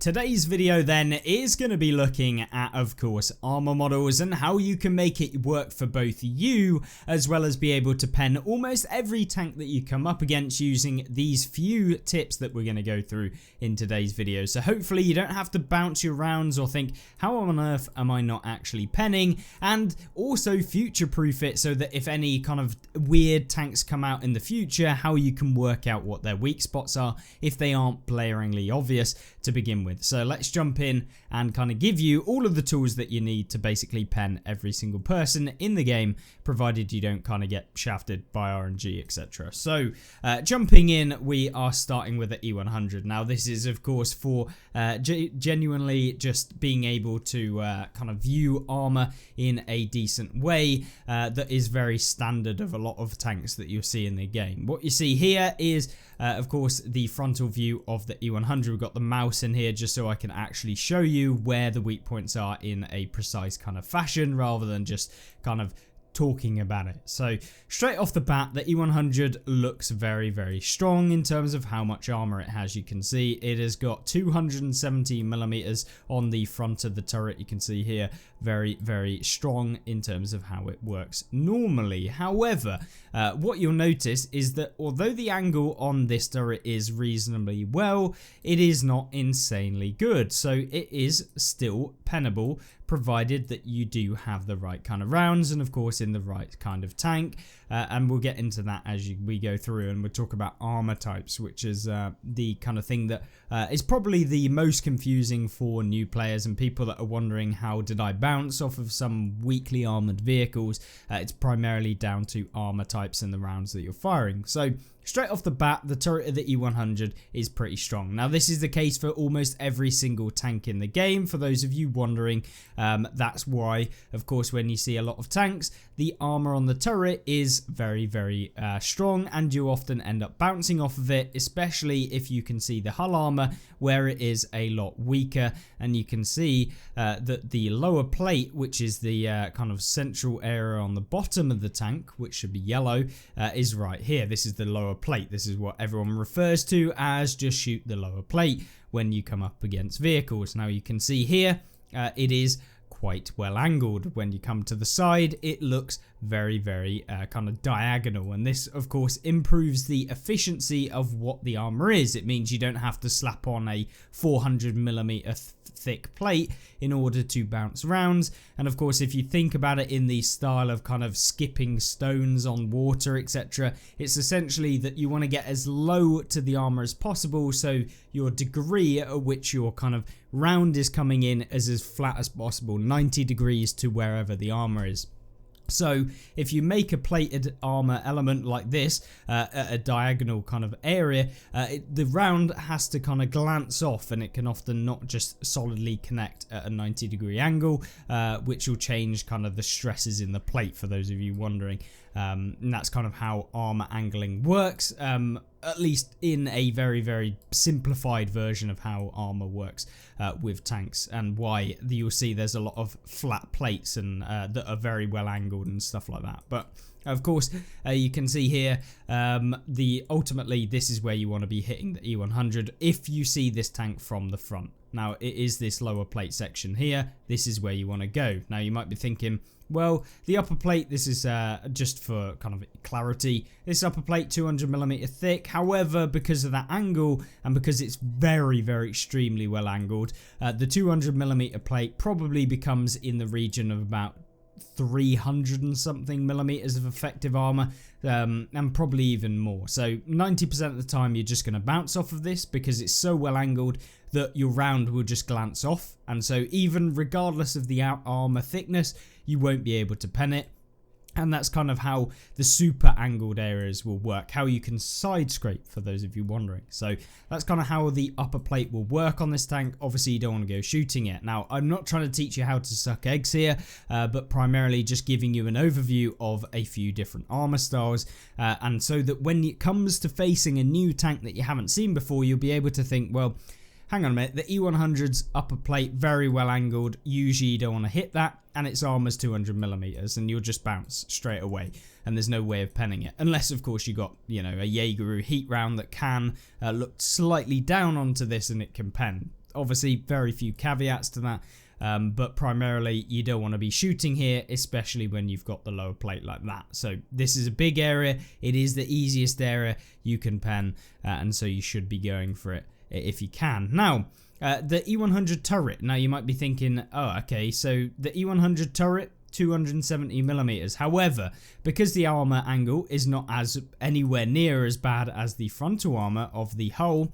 Today's video then is going to be looking at, of course, armor models and how you can make it work for both you as well as be able to pen almost every tank that you come up against using these few tips that we're going to go through in today's video. So hopefully you don't have to bounce your rounds or think, how on earth am I not actually penning? And also future-proof it so that if any kind of weird tanks come out in the future, how you can work out what their weak spots are if they aren't blaringly obvious to begin with. So let's jump in and kind of give you all of the tools that you need to basically pen every single person in the game, provided you don't kind of get shafted by RNG, etc. So jumping in, we are starting with the E100. Now this is of course for genuinely just being able to kind of view armor in a decent way that is very standard of a lot of tanks that you'll see in the game. What you see here is of course the frontal view of the E100. We've got the mouse in here just so I can actually show you where the weak points are in a precise kind of fashion rather than just kind of talking about it. So straight off the bat, the E100 looks very strong in terms of how much armor it has. You can see it has got 270 millimeters on the front of the turret. You can see here very strong in terms of how it works normally. However, what you'll notice is that although the angle on this turret is reasonably well, it is not insanely good. So it is still pennable, provided that you do have the right kind of rounds and of course in the right kind of tank, and we'll get into that as we go through, and we'll talk about armor types, which is the kind of thing that is probably the most confusing for new players and people that are wondering, how did I bounce off of some weakly armored vehicles? It's primarily down to armor types and the rounds that you're firing. So straight off the bat, the turret of the E100 is pretty strong. Now this is the case for almost every single tank in the game, for those of you wondering. That's why, of course, when you see a lot of tanks, the armor on the turret is very strong, and you often end up bouncing off of it, especially if you can see the hull armor where it is a lot weaker. And you can see that the lower plate, which is the kind of central area on the bottom of the tank, which should be yellow, is right here. This is the lower plate. This is what everyone refers to as just shoot the lower plate when you come up against vehicles. Now you can see here it is quite well angled. When you come to the side, it looks very kind of diagonal, and this of course improves the efficiency of what the armor is. It means you don't have to slap on a 400 millimeter thick plate in order to bounce rounds. And of course, if you think about it in the style of kind of skipping stones on water, etc., it's essentially that you want to get as low to the armor as possible, so your degree at which your kind of round is coming in is as flat as possible, 90 degrees to wherever the armor is. So if you make a plated armor element like this at a diagonal kind of area, the round has to kind of glance off, and it can often not just solidly connect at a 90-degree angle, which will change kind of the stresses in the plate, for those of you wondering. And that's kind of how armor angling works, at least in a very simplified version of how armor works with tanks, and why you'll see there's a lot of flat plates and that are very well angled and stuff like that. But of course, you can see here, ultimately this is where you want to be hitting the E100 if you see this tank from the front. Now it is this lower plate section here. This is where you want to go. Now you might be thinking, well, the upper plate, this is just for kind of clarity, this upper plate 200 millimeter thick. However, because of that angle and because it's very extremely well angled, the 200 millimeter plate probably becomes in the region of about 300 and something millimeters of effective armor, and probably even more. So 90% of the time you're just going to bounce off of this because it's so well angled that your round will just glance off, and so even regardless of the out armor thickness, you won't be able to pen it. And that's kind of how the super angled areas will work, how you can side scrape, for those of you wondering. So that's kind of how the upper plate will work on this tank. Obviously you don't want to go shooting it. Now I'm not trying to teach you how to suck eggs here, but primarily just giving you an overview of a few different armor styles, and so that when it comes to facing a new tank that you haven't seen before, you'll be able to think, well, hang on a minute, the E100's upper plate very well angled, usually you don't want to hit that, and its armor's 200 millimeters, and you'll just bounce straight away, and there's no way of penning it, unless of course you got, you know, a Jaegeru heat round that can look slightly down onto this and it can pen. Obviously, very few caveats to that. But primarily you don't want to be shooting here, especially when you've got the lower plate like that. So this is a big area. It is the easiest area you can pen, and so you should be going for it if you can. Now, the E100 turret. Now you might be thinking, oh, okay, so the E100 turret, 270 millimeters. However, because the armor angle is not anywhere near as bad as the frontal armor of the hull,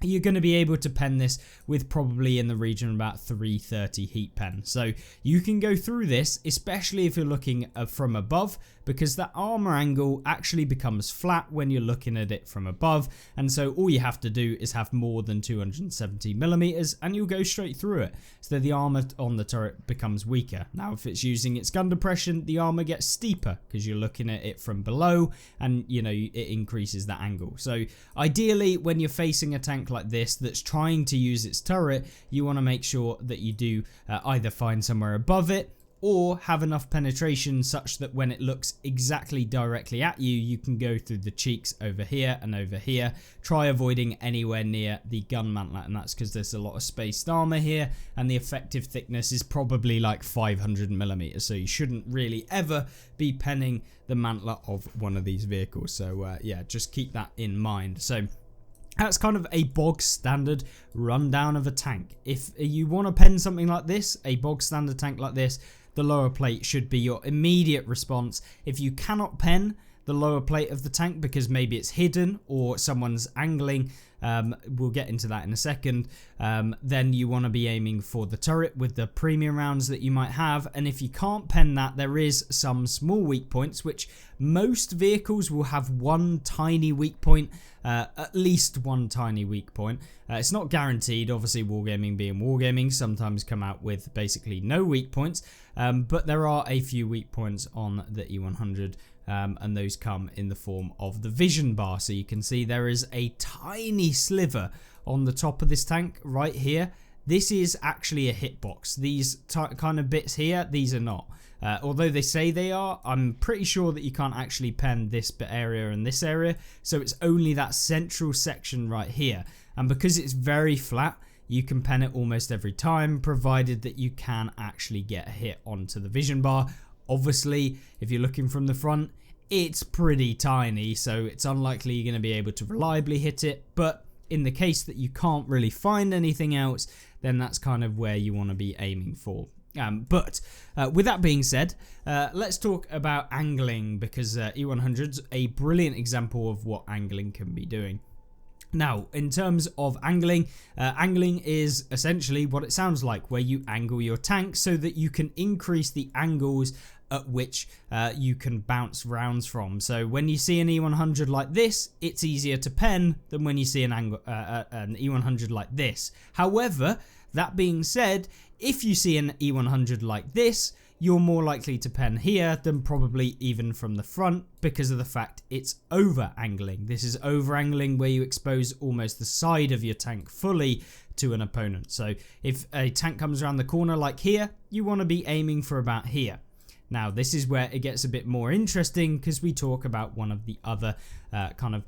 you're going to be able to pen this with probably in the region of about 330 heat pen. So you can go through this, especially if you're looking from above, because that armor angle actually becomes flat when you're looking at it from above. And so all you have to do is have more than 270 millimeters and you'll go straight through it. So the armor on the turret becomes weaker. Now, if it's using its gun depression, the armor gets steeper because you're looking at it from below, and you know, it increases that angle. So ideally, when you're facing a tank like this that's trying to use its turret, you want to make sure that you do either find somewhere above it or have enough penetration such that when it looks exactly directly at you, you can go through the cheeks over here and over here. Try avoiding anywhere near the gun mantlet, and that's because there's a lot of spaced armor here and the effective thickness is probably like 500 millimeters, so you shouldn't really ever be penning the mantlet of one of these vehicles. So yeah, just keep that in mind. So that's kind of a bog standard rundown of a tank. If you want to pen something like this, a bog standard tank like this, the lower plate should be your immediate response. If you cannot pen the lower plate of the tank because maybe it's hidden or someone's angling, we'll get into that in a second, then you want to be aiming for the turret with the premium rounds that you might have. And if you can't pen that, there is some small weak points, which most vehicles will have one tiny weak point, at least one tiny weak point. It's not guaranteed, obviously wargaming being wargaming sometimes come out with basically no weak points, but there are a few weak points on the E100. And those come in the form of the vision bar. So you can see there is a tiny sliver on the top of this tank right here. This is actually a hitbox. These kind of bits here, these are not. Although they say they are, I'm pretty sure that you can't actually pen this bit area and this area. So it's only that central section right here. And because it's very flat, you can pen it almost every time, provided that you can actually get a hit onto the vision bar. Obviously, if you're looking from the front, it's pretty tiny, so it's unlikely you're going to be able to reliably hit it. But in the case that you can't really find anything else, then that's kind of where you want to be aiming for. But with that being said, let's talk about angling, because E100's a brilliant example of what angling can be doing. Now, in terms of angling, angling is essentially what it sounds like, where you angle your tank so that you can increase the angles at which you can bounce rounds from. So when you see an E100 like this, it's easier to pen than when you see an E100 like this. However, that being said, if you see an E100 like this, you're more likely to pen here than probably even from the front, because of the fact it's over angling. This is over angling where you expose almost the side of your tank fully to an opponent. So if a tank comes around the corner like here, you want to be aiming for about here. Now this is where it gets a bit more interesting, because we talk about one of the other kind of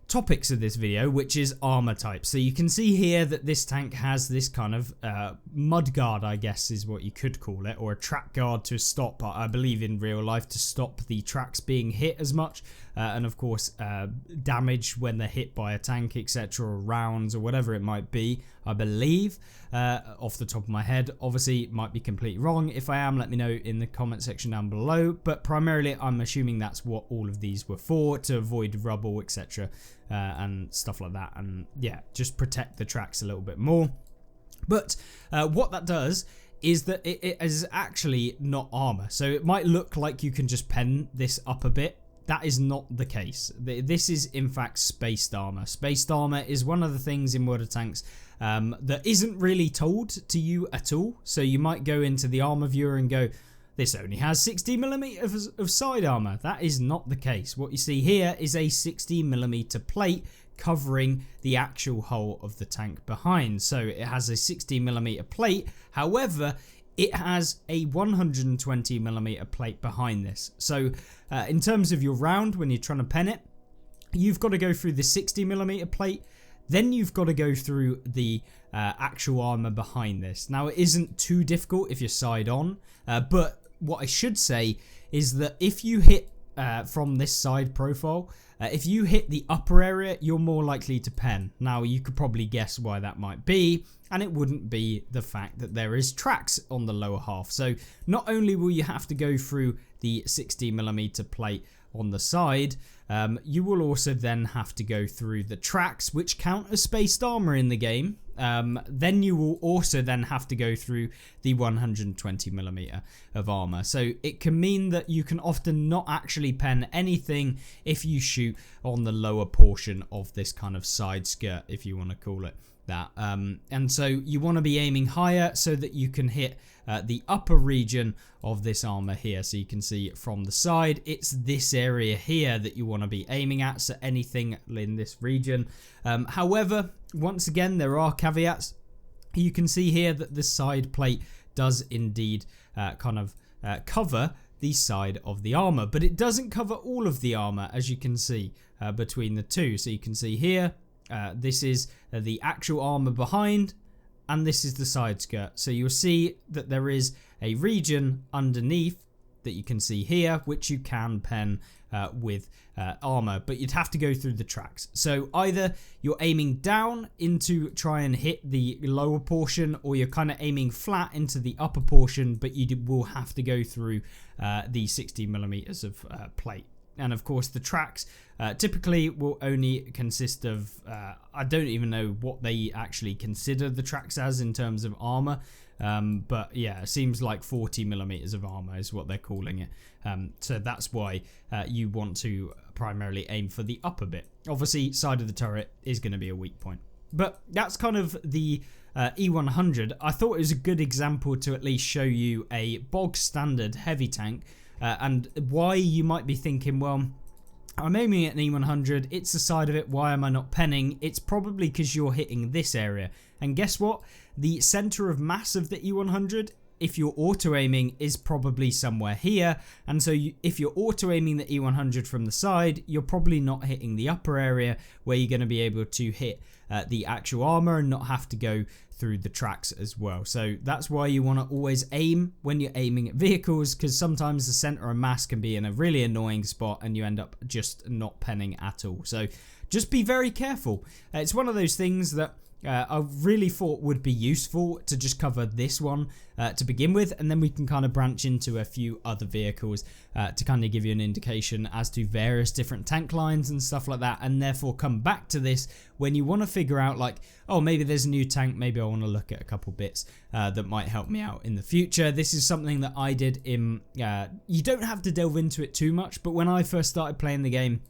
topics of this video, which is armor type. So you can see here that this tank has this kind of mud guard, I guess is what you could call it, or a track guard to stop, I believe in real life, to stop the tracks being hit as much, and of course damage when they're hit by a tank, etc., or rounds or whatever it might be, I believe, off the top of my head. Obviously it might be completely wrong. If I am, let me know in the comment section down below, but primarily I'm assuming that's what all of these were for, to avoid rubble, etc., and stuff like that, and yeah, just protect the tracks a little bit more. But what that does is that it is actually not armor. So it might look like you can just pen this up a bit. That is not the case. This is in fact spaced armor. Spaced armor is one of the things in World of Tanks that isn't really told to you at all. So you might go into the armor viewer and go, this only has 60mm of side armor. That is not the case. What you see here is a 60mm plate covering the actual hull of the tank behind. So it has a 60mm plate. However, it has a 120mm plate behind this. So in terms of your round, when you're trying to pen it, you've got to go through the 60mm plate, Then you've got to go through the actual armor behind this. Now, it isn't too difficult if you're side on, but what I should say is that if you hit from this side profile, if you hit the upper area, you're more likely to pen. Now, you could probably guess why that might be, and it wouldn't be the fact that there is tracks on the lower half. So not only will you have to go through the 60mm plate on the side, you will also then have to go through the tracks, which count as spaced armor in the game. Then you will also then have to go through the 120mm of armor. So it can mean that you can often not actually pen anything if you shoot on the lower portion of this kind of side skirt, if you want to call it that. And so you want to be aiming higher so that you can hit the upper region of this armor here. So you can see from the side, it's this area here that you want to be aiming at, so anything in this region. However, once again, there are caveats. You can see here that the side plate does indeed cover the side of the armor, but it doesn't cover all of the armor, as you can see between the two. So you can see here, this is the actual armor behind, and this is the side skirt. So you'll see that there is a region underneath that you can see here, which you can pen with armor, but you'd have to go through the tracks. So either you're aiming down into try and hit the lower portion, or you're kind of aiming flat into the upper portion, but you will have to go through the 60mm of plate. And of course, the tracks typically will only consist of, I don't even know what they actually consider the tracks as in terms of armor. But yeah, it seems like 40mm of armor is what they're calling it. So that's why you want to primarily aim for the upper bit. Obviously, side of the turret is going to be a weak point. But that's kind of the E100. I thought it was a good example to at least show you a bog standard heavy tank. And why you might be thinking, well, I'm aiming at an E100, it's the side of it, why am I not penning? It's probably because you're hitting this area. And guess what? The center of mass of the E100, if you're auto-aiming, is probably somewhere here. And so if you're auto-aiming the E100 from the side, you're probably not hitting the upper area where you're going to be able to hit the actual armor and not have to go through the tracks as well. So that's why you want to always aim when you're aiming at vehicles, because sometimes the center of mass can be in a really annoying spot and you end up just not penning at all. So just be very careful. It's one of those things that I really thought would be useful to just cover this one to begin with, and then we can kind of branch into a few other vehicles to kind of give you an indication as to various different tank lines and stuff like that, and therefore come back to this when you want to figure out like, oh, maybe there's a new tank, maybe I want to look at a couple bits that might help me out in the future. This is something that I did in, you don't have to delve into it too much, but when I first started playing the game,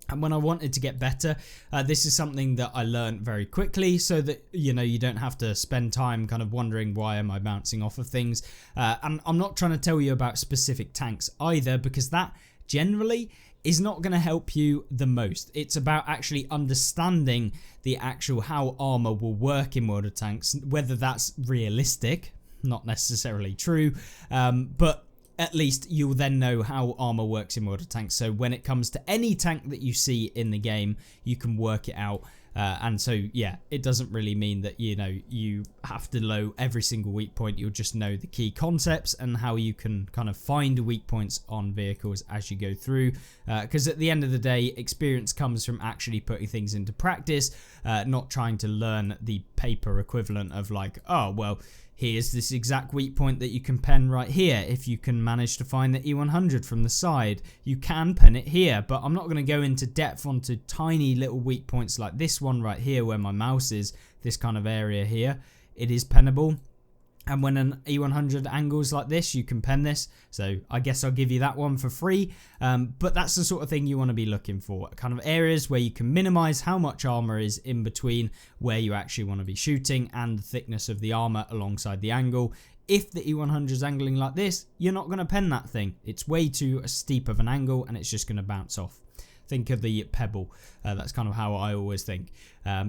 and when I wanted to get better, this is something that I learned very quickly, so that, you know, you don't have to spend time kind of wondering why am I bouncing off of things. And I'm not trying to tell you about specific tanks either, because that generally is not going to help you the most. It's about actually understanding the actual how armor will work in World of Tanks, whether that's realistic, not necessarily true, but at least you'll then know how armor works in World of Tanks. So when it comes to any tank that you see in the game, you can work it out. And so, yeah, it doesn't really mean that, you know, you have to know every single weak point. You'll just know the key concepts and how you can kind of find weak points on vehicles as you go through. Because at the end of the day, experience comes from actually putting things into practice, not trying to learn the paper equivalent of like, oh, well, here's this exact weak point that you can pen right here. If you can manage to find the E100 from the side, you can pen it here. But I'm not going to go into depth onto tiny little weak points like this one right here where my mouse is, this kind of area here. It is pennable. And when an E100 angles like this, you can pen this. So I guess I'll give you that one for free. But that's the sort of thing you want to be looking for. Kind of areas where you can minimize how much armor is in between where you actually want to be shooting and the thickness of the armor alongside the angle. If the E100 is angling like this, you're not going to pen that thing. It's way too steep of an angle and it's just going to bounce off. Think of the pebble. That's kind of how I always think.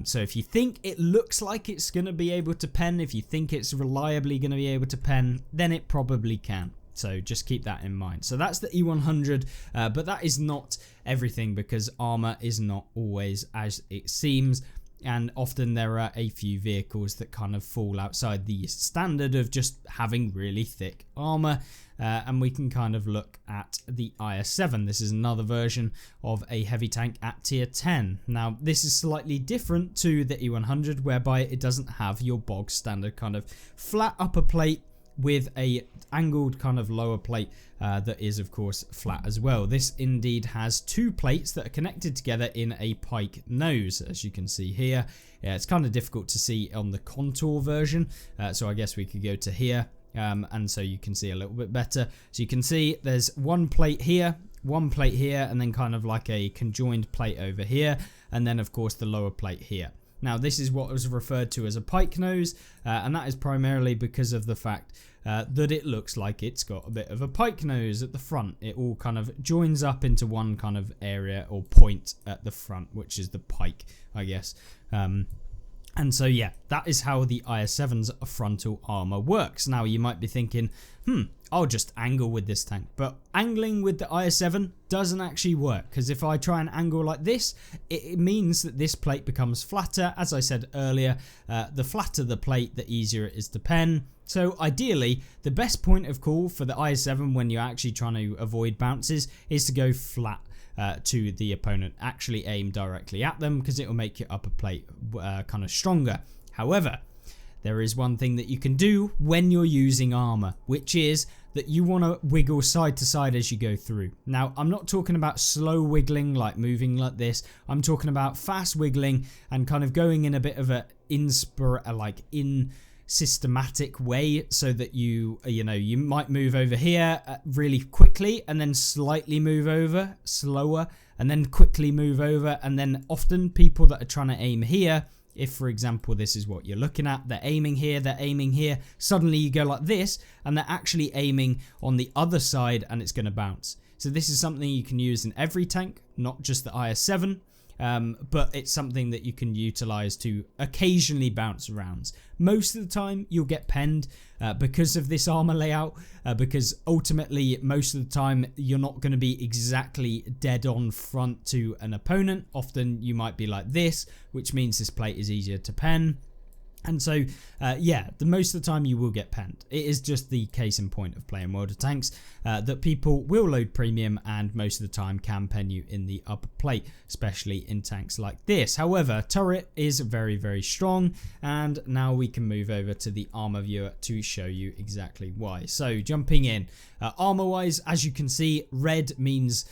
So if you think it looks like it's going to be able to pen, if you think it's reliably going to be able to pen, then it probably can. So just keep that in mind. So that's the E100, but that is not everything, because armor is not always as it seems. and often there are a few vehicles that kind of fall outside the standard of just having really thick armor. And we can kind of look at the IS-7. This is another version of a heavy tank at tier 10. Now, this is slightly different to the E100, whereby it doesn't have your bog standard kind of flat upper plate with a angled kind of lower plate that is of course flat as well. This indeed has two plates that are connected together in a pike nose, as you can see here. Yeah, it's kind of difficult to see on the contour version, so I guess we could go to here. And so you can see a little bit better. So you can see there's one plate here, and then kind of like a conjoined plate over here, and then of course the lower plate here. Now this is what was referred to as a pike nose, and that is primarily because of the fact that it looks like it's got a bit of a pike nose at the front. It all kind of joins up into one kind of area or point at the front, which is the pike, I guess. And so yeah, that is how the IS-7's frontal armor works. Now you might be thinking, I'll just angle with this tank. But angling with the IS-7 doesn't actually work, because if I try and angle like this, it means that this plate becomes flatter. As I said earlier, the flatter the plate, the easier it is to pen. So ideally, the best point of call for the IS-7 when you're actually trying to avoid bounces is to go flat to the opponent. Actually aim directly at them, because it will make your upper plate kind of stronger. However, there is one thing that you can do when you're using armor, which is that you want to wiggle side to side as you go through. Now, I'm not talking about slow wiggling, like moving like this. I'm talking about fast wiggling and kind of going in a bit of a systematic way, so that you might move over here really quickly and then slightly move over slower and then quickly move over. And then often people that are trying to aim here, if for example this is what you're looking at, they're aiming here, suddenly you go like this and they're actually aiming on the other side and it's going to bounce. So this is something you can use in every tank, not just the IS-7. But it's something that you can utilize to occasionally bounce rounds. Most of the time you'll get penned because of this armor layout, because ultimately most of the time you're not going to be exactly dead on front to an opponent. Often you might be like this, which means this plate is easier to pen. And so, yeah, most of the time you will get penned. It is just the case in point of playing World of Tanks that people will load premium and most of the time can pen you in the upper plate, especially in tanks like this. However, turret is very, very strong, and now we can move over to the armor viewer to show you exactly why. So, jumping in, armor-wise, as you can see, red means...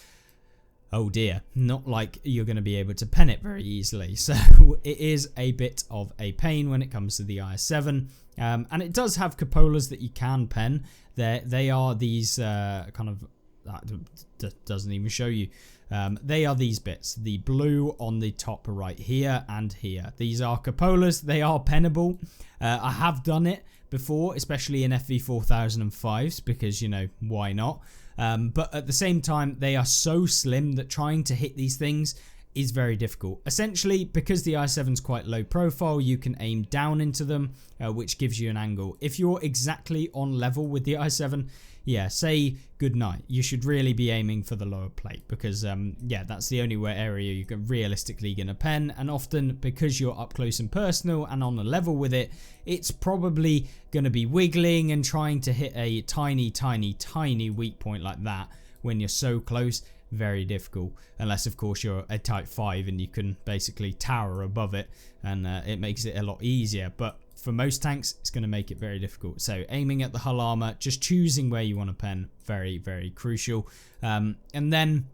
oh dear, not like you're going to be able to pen it very easily. So it is a bit of a pain when it comes to the IS-7. And it does have cupolas that you can pen. They are these kind of... that doesn't even show you. They are these bits. The blue on the top right here and here. These are cupolas. They are pennable. I have done it before, especially in FV4005s, because, you know, why not? But at the same time, they are so slim that trying to hit these things is very difficult. Essentially, because the IS-7 is quite low profile, you can aim down into them, which gives you an angle. If you're exactly on level with the IS-7, yeah, say goodnight. You should really be aiming for the lower plate, because yeah, that's the only area you can realistically gonna pen. And often, because you're up close and personal and on a level with it, it's probably gonna be wiggling and trying to hit a tiny weak point like that when you're so close. Very difficult, unless of course you're a type 5 and you can basically tower above it, and it makes it a lot easier. But for most tanks, it's going to make it very difficult. So aiming at the hull armor, just choosing where you want to pen, very, very crucial. And then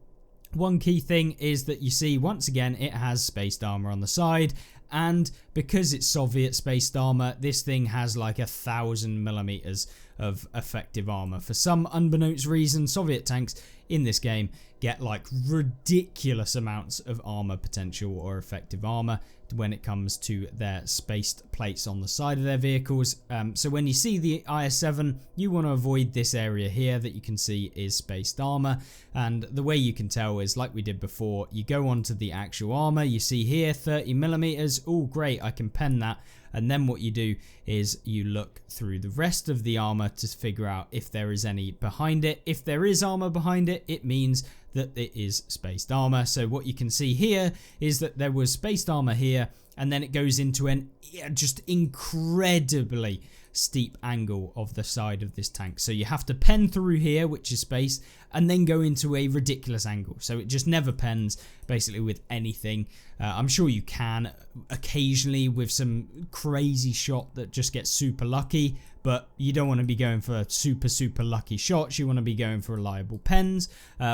one key thing is that you see, once again, it has spaced armor on the side. And because it's Soviet spaced armor, this thing has like 1,000 millimeters of effective armor. For some unbeknownst reason, Soviet tanks in this game get like ridiculous amounts of armor potential or effective armor when it comes to their spaced plates on the side of their vehicles. So when you see the IS-7, you want to avoid this area here that you can see is spaced armor. And the way you can tell is, like we did before, you go onto the actual armor, you see here 30 millimeters. Oh great, I can pen that. And then what you do is you look through the rest of the armor to figure out if there is any behind it. If there is armor behind it, it means that it is spaced armor. So what you can see here is that there was spaced armor here, and then it goes into an just incredibly steep angle of the side of this tank. So you have to pen through here, which is space, and then go into a ridiculous angle. So it just never pens basically with anything. I'm sure you can occasionally with some crazy shot that just gets super lucky, but you don't want to be going for super lucky shots. You want to be going for reliable pens,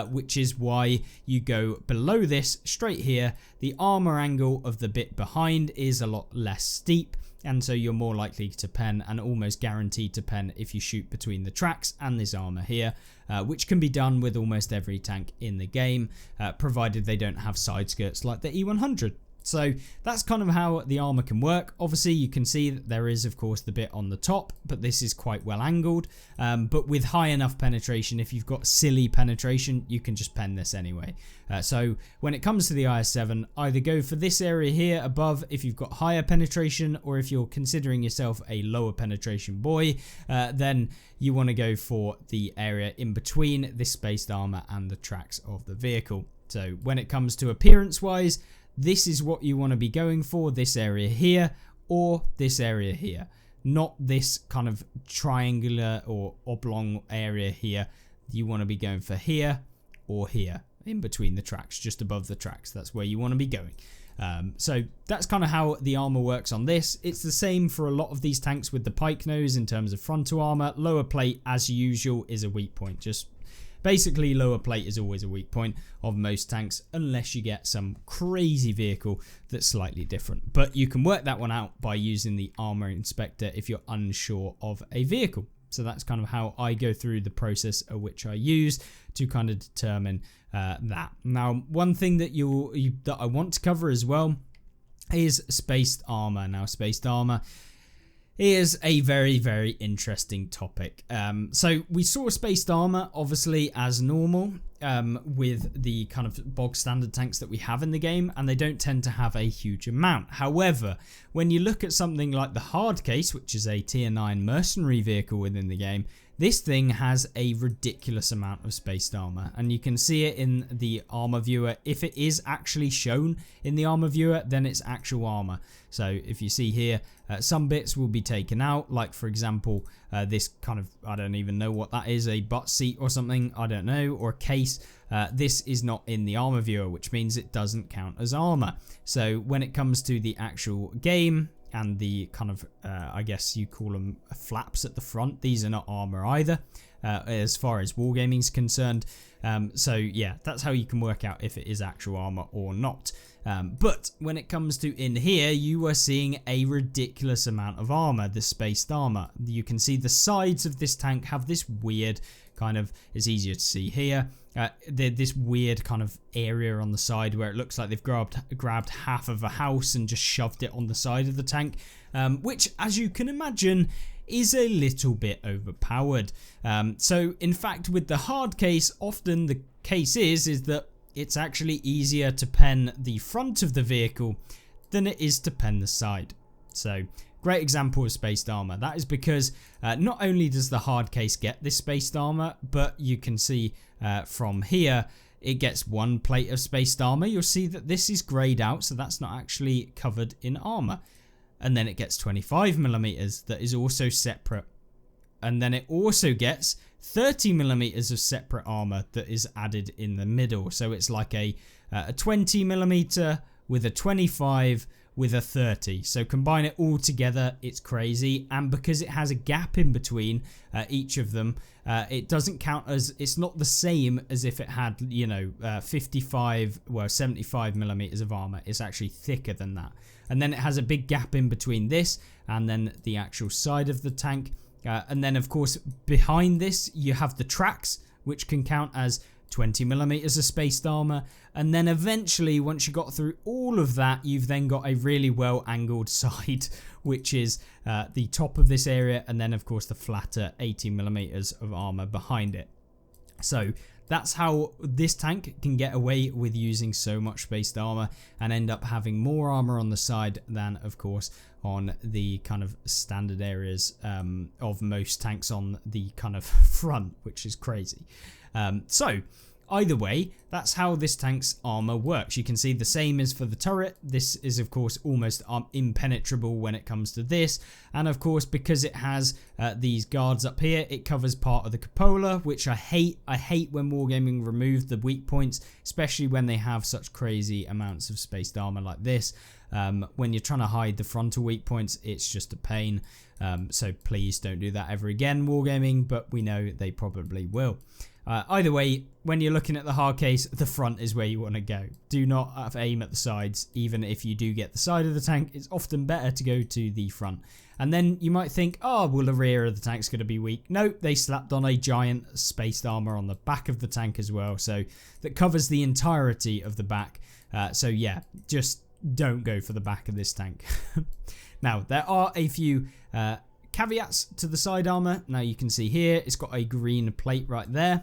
which is why you go below this straight here. The armor angle of the bit behind is a lot less steep, and so you're more likely to pen and almost guaranteed to pen if you shoot between the tracks and this armor here, which can be done with almost every tank in the game, provided they don't have side skirts like the E100. So that's kind of how the armor can work. Obviously you can see that there is of course the bit on the top, but this is quite well angled, but with high enough penetration. If you've got silly penetration, you can just pen this anyway. So when it comes to the IS-7, either go for this area here above if you've got higher penetration, or if you're considering yourself a lower penetration boy, then you want to go for the area in between this spaced armor and the tracks of the vehicle. So when it comes to appearance wise, this is what you want to be going for, this area here or this area here, not this kind of triangular or oblong area here. You want to be going for here or here, in between the tracks, just above the tracks. That's where you want to be going. So that's kind of how the armor works on this. It's the same for a lot of these tanks with the pike nose in terms of frontal armor. Lower plate, as usual, is a weak point. Just basically, lower plate is always a weak point of most tanks, unless you get some crazy vehicle that's slightly different. But you can work that one out by using the armor inspector if you're unsure of a vehicle. So that's kind of how I go through the process of which I use to kind of determine that. Now, one thing that that I want to cover as well is spaced armor. Now, spaced armor is a very interesting topic. So we saw spaced armor obviously as normal with the kind of bog standard tanks that we have in the game, and they don't tend to have a huge amount. However, when you look at something like the hard case, which is a tier 9 mercenary vehicle within the game, this thing has a ridiculous amount of spaced armor, and you can see it in the armor viewer. If it is actually shown in the armor viewer, then it's actual armor. So if you see here, some bits will be taken out, like for example this kind of, I don't even know what that is, a butt seat or something, I don't know, or a case. This is not in the armor viewer, which means it doesn't count as armor. So when it comes to the actual game and the kind of I guess you call them flaps at the front, these are not armor either as far as wargaming is concerned. So yeah, that's how you can work out if it is actual armor or not. But when it comes to in here, you are seeing a ridiculous amount of armor, the spaced armor. You can see the sides of this tank have this weird kind of, it's easier to see here, this weird kind of area on the side where it looks like they've grabbed half of a house and just shoved it on the side of the tank, which, as you can imagine, is a little bit overpowered. So in fact, with the hard case, often the case is that it's actually easier to pen the front of the vehicle than it is to pen the side. So great example of spaced armor. That is because not only does the hard case get this spaced armor, but you can see from here it gets one plate of spaced armor. You'll see that this is grayed out, so that's not actually covered in armor. And then it gets 25mm that is also separate. And then it also gets 30mm of separate armor that is added in the middle. So it's like a 20mm with a 25 with a 30. So combine it all together, it's crazy. And because it has a gap in between each of them, it doesn't count as, it's not the same as if it had, you know, 75mm of armor. It's actually thicker than that. And then it has a big gap in between this and then the actual side of the tank. And then of course behind this you have the tracks, which can count as 20mm of spaced armor. And then eventually, once you got through all of that, you've then got a really well angled side, which is the top of this area, and then of course the flatter 80mm of armor behind it. So that's how this tank can get away with using so much spaced armor and end up having more armor on the side than, of course, on the kind of standard areas of most tanks on the kind of front, which is crazy. So Either way, that's how this tank's armor works. You can see the same as for the turret. This is of course almost impenetrable when it comes to this, and of course because it has these guards up here, it covers part of the cupola, which I hate. I hate when Wargaming remove the weak points, especially when they have such crazy amounts of spaced armor like this. When you're trying to hide the frontal weak points, it's just a pain. So please don't do that ever again, Wargaming, but we know they probably will. Either way, when you're looking at the hard case, the front is where you want to go. Do not aim at the sides. Even if you do get the side of the tank, it's often better to go to the front. And then you might think, oh, well, the rear of the tank's going to be weak. No, they slapped on a giant spaced armor on the back of the tank as well, so that covers the entirety of the back. So yeah, just don't go for the back of this tank. Now, there are a few caveats to the side armor. Now you can see here, it's got a green plate right there.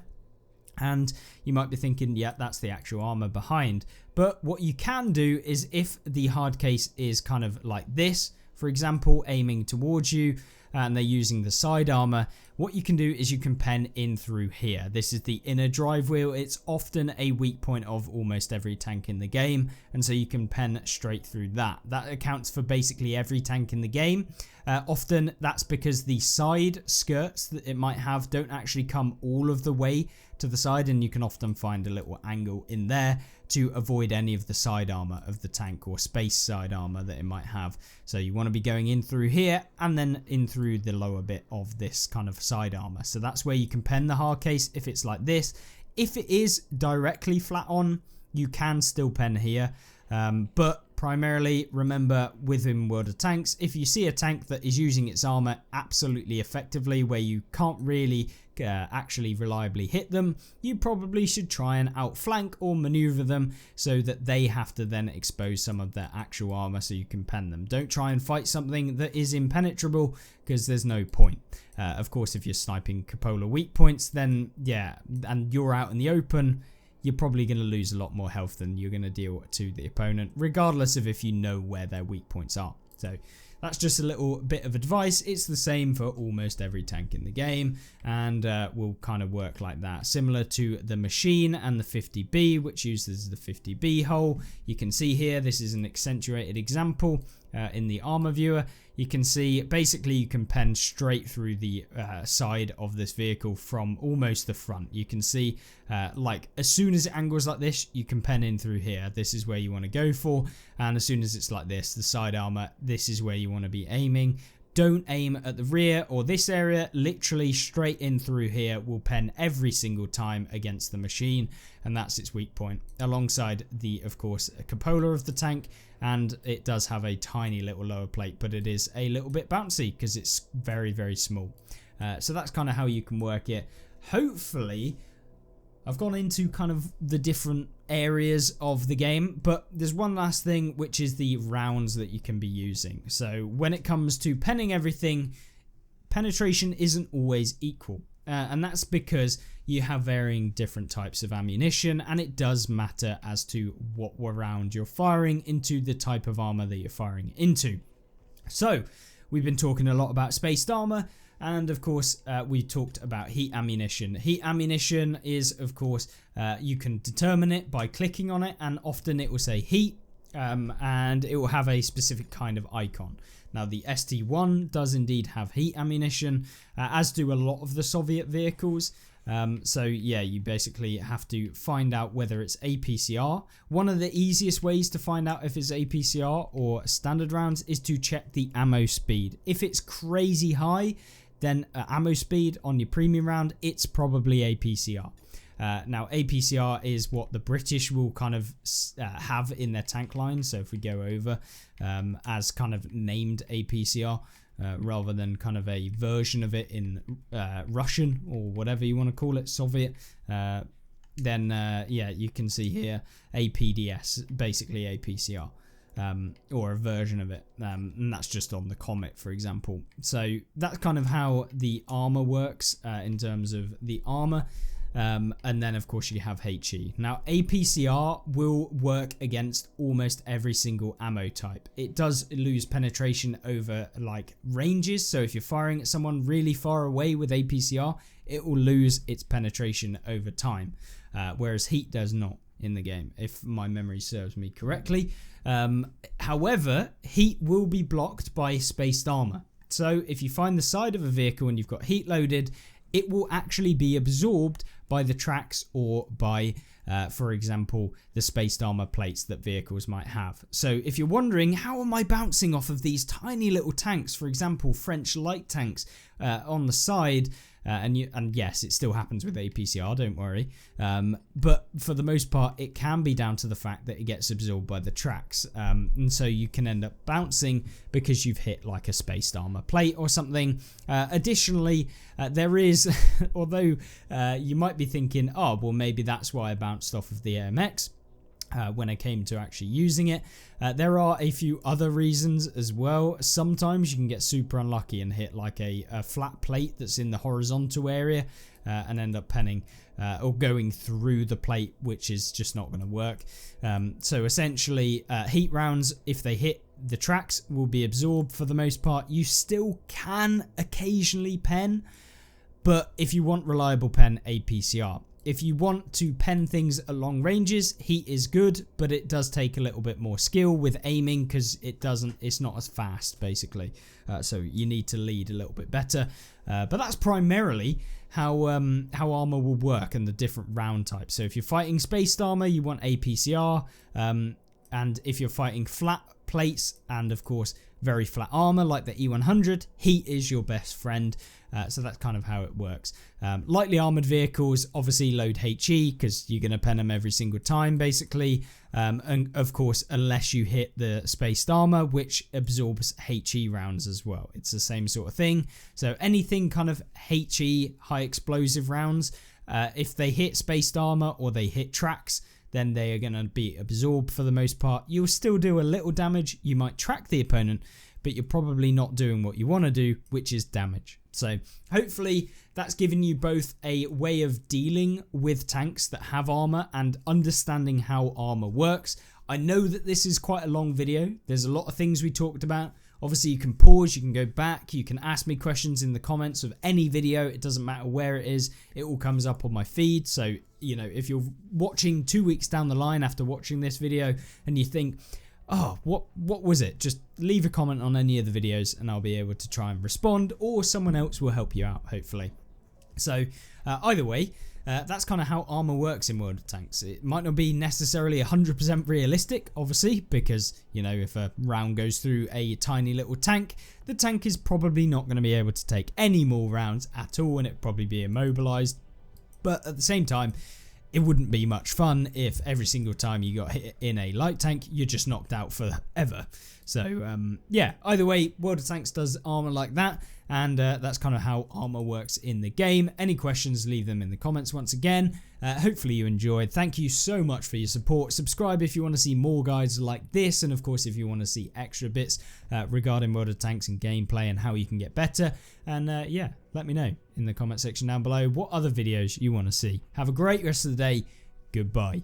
And you might be thinking, yeah, that's the actual armor behind. But what you can do is, if the hard case is kind of like this, for example, aiming towards you, and they're using the side armor, what you can do is you can pen in through here. This is the inner drive wheel. It's often a weak point of almost every tank in the game, and so you can pen straight through that. That accounts for basically every tank in the game. Often that's because the side skirts that it might have don't actually come all of the way to the side, and you can often find a little angle in there to avoid any of the side armor of the tank, or space side armor that it might have. So you want to be going in through here and then in through the lower bit of this kind of side armor. So that's where you can pen the hard case if it's like this. If it is directly flat on, you can still pen here, but primarily remember, within World of Tanks, if you see a tank that is using its armor absolutely effectively, where you can't really actually reliably hit them, you probably should try and outflank or maneuver them so that they have to then expose some of their actual armor so you can pen them. Don't try and fight something that is impenetrable, because there's no point. Of course, if you're sniping cupola weak points, then yeah, and you're out in the open, you're probably going to lose a lot more health than you're going to deal to the opponent, regardless of if you know where their weak points are. So that's just a little bit of advice. It's the same for almost every tank in the game, and will kind of work like that. Similar to the machine and the 50B, which uses the 50B hole. You can see here, this is an accentuated example in the armor viewer. You can see basically you can pen straight through the side of this vehicle from almost the front. You can see like as soon as it angles like this, you can pen in through here. This is where you want to go for, and as soon as it's like this, the side armor, this is where you want to be aiming. Don't aim at the rear or this area. Literally straight in through here will pen every single time against the machine, and that's its weak point, alongside the, of course, cupola of the tank. And it does have a tiny little lower plate, but it is a little bit bouncy because it's very, very small. So that's kind of how you can work it. Hopefully, I've gone into kind of the different areas of the game, but there's one last thing, which is the rounds that you can be using. So when it comes to penning everything, penetration isn't always equal. And that's because you have varying different types of ammunition, and it does matter as to what round you're firing into the type of armor that you're firing into. So we've been talking a lot about spaced armor, and of course we talked about heat ammunition. Heat ammunition is, of course, you can determine it by clicking on it, and often it will say heat, and it will have a specific kind of icon. Now the ST1 does indeed have heat ammunition, as do a lot of the Soviet vehicles. So yeah, you basically have to find out whether it's APCR. One of the easiest ways to find out if it's APCR or standard rounds is to check the ammo speed. If it's crazy high, then ammo speed on your premium round, it's probably APCR. Now APCR is what the British will kind of have in their tank line. So if we go over as kind of named APCR, rather than kind of a version of it in Russian or whatever you want to call it, Soviet, then yeah, you can see here APDS, basically APCR, or a version of it, and that's just on the Comet, for example. So that's kind of how the armor works in terms of the armor. and then of course you have HE. Now APCR will work against almost every single ammo type. It does lose penetration over like ranges, so if you're firing at someone really far away with APCR, it will lose its penetration over time, whereas heat does not in the game, if my memory serves me correctly. However, heat will be blocked by spaced armor. So if you find the side of a vehicle and you've got heat loaded, it will actually be absorbed by the tracks or by, for example, the spaced armor plates that vehicles might have. So if you're wondering, how am I bouncing off of these tiny little tanks, for example, French light tanks on the side, and yes, it still happens with APCR, don't worry, but for the most part it can be down to the fact that it gets absorbed by the tracks, and so you can end up bouncing because you've hit like a spaced armor plate or something. Additionally, there is, although you might be thinking, oh well, maybe that's why I bounced off of the AMX when I came to actually using it. There are a few other reasons as well. Sometimes you can get super unlucky and hit like a flat plate that's in the horizontal area and end up penning or going through the plate, which is just not going to work. So essentially heat rounds, if they hit the tracks, will be absorbed for the most part. You still can occasionally pen, but if you want reliable pen, APCR. If you want to pen things at long ranges, heat is good, but it does take a little bit more skill with aiming because it's not as fast basically. So you need to lead a little bit better. But that's primarily how armor will work and the different round types. So if you're fighting spaced armor, you want APCR, and if you're fighting flat plates and of course very flat armor like the E100, heat is your best friend. So that's kind of how it works. Lightly armored vehicles obviously load HE because you're going to pen them every single time basically. And of course, unless you hit the spaced armor, which absorbs HE rounds as well. It's the same sort of thing. So anything kind of HE, high explosive rounds, if they hit spaced armor or they hit tracks, then they are going to be absorbed for the most part. You'll still do a little damage. You might track the opponent, but you're probably not doing what you want to do, which is damage. So hopefully that's given you both a way of dealing with tanks that have armor and understanding how armor works. I know that this is quite a long video. There's a lot of things we talked about. Obviously you can pause, you can go back, you can ask me questions in the comments of any video. It doesn't matter where it is. It all comes up on my feed. So, you know, if you're watching 2 weeks down the line after watching this video and you think, oh, what was it? Just leave a comment on any of the videos and I'll be able to try and respond, or someone else will help you out, hopefully. So either way, that's kind of how armor works in World of Tanks. It might not be necessarily 100% realistic, obviously, because, you know, if a round goes through a tiny little tank, the tank is probably not going to be able to take any more rounds at all and it'd probably be immobilized. But at the same time, it wouldn't be much fun if every single time you got hit in a light tank, you're just knocked out forever. So, yeah, either way, World of Tanks does armor like that, and that's kind of how armor works in the game. Any questions, leave them in the comments once again. Hopefully you enjoyed. Thank you so much for your support. Subscribe if you want to see more guides like this, and of course if you want to see extra bits regarding World of Tanks and gameplay and how you can get better. And yeah, let me know in the comment section down below what other videos you want to see. Have a great rest of the day. Goodbye.